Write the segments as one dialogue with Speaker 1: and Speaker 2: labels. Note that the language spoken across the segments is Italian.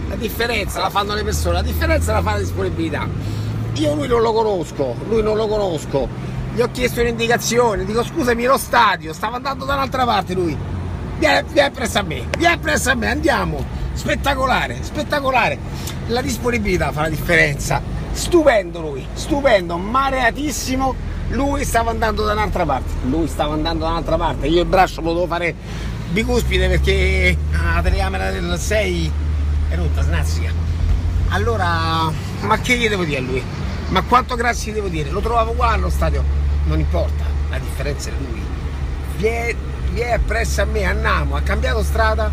Speaker 1: La differenza la fanno le persone, la differenza la fa la disponibilità. Io lui non lo conosco, gli ho chiesto un'indicazione, dico scusami lo stadio, stava andando da un'altra parte lui. Vieni presso a me, andiamo. Spettacolare, spettacolare. La disponibilità fa la differenza. Stupendo lui, stupendo, mareatissimo. Lui stava andando da un'altra parte. Io il braccio lo devo fare bicuspide perché la telecamera del 6 è rotta, snazzica. Allora, ma che gli devo dire a lui? Ma quanto grazie gli devo dire? Lo trovavo qua allo stadio, non importa, la differenza è lui. Viene presso a me, andiamo, ha cambiato strada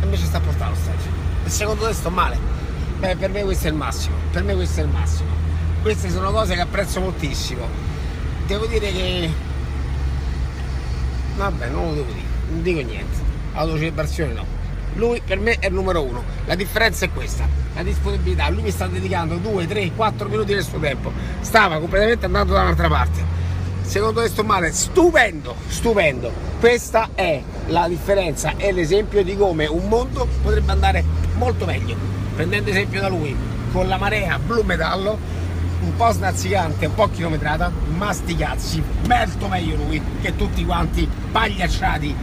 Speaker 1: e invece sta a portare allo stadio. E secondo te sto male? Beh, per me questo è il massimo, Queste sono cose che apprezzo moltissimo. Devo dire che... vabbè, non lo devo dire, non dico niente. Autocelebrazione no. Lui per me è il numero uno. La differenza è questa, la disponibilità. Lui mi sta dedicando 2, 3, 4 minuti del suo tempo. Stava completamente andando da un'altra parte. Secondo te sto male? Stupendo, stupendo. Questa è la differenza, è l'esempio di come un mondo potrebbe andare molto meglio. Prendendo esempio da lui, con la marea blu metallo, un po' snazzicante, un po' chilometrata, ma sti cazzi, molto meglio lui che tutti quanti pagliacciati,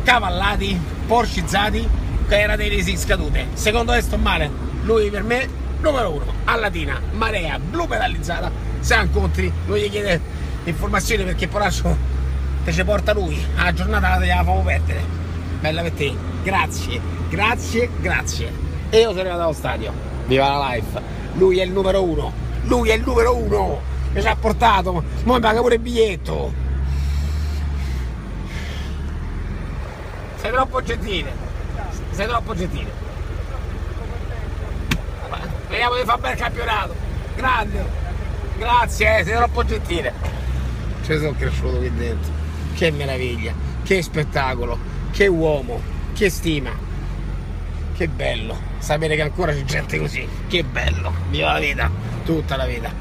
Speaker 1: cavallati, porcizzati, che era dei resi scadute. Secondo te sto male? Lui per me numero uno, a Latina, marea blu metallizzata. Se incontri, lui gli chiede informazioni perché poraccio te ci porta lui, alla giornata te la famo perdere. Bella per te, grazie, grazie, grazie. E io sono arrivato allo stadio, viva la life, lui è il numero uno, mi ci ha portato, mo mi paga pure il biglietto. Sei troppo gentile, Vediamo di fare bel campionato, grande, grazie, sei troppo gentile. Ci sono cresciuto qui dentro, che meraviglia, che spettacolo, che uomo, che stima, che bello sapere che ancora c'è gente così, che bello, viva la vita, tutta la vita.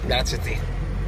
Speaker 1: Grazie a te.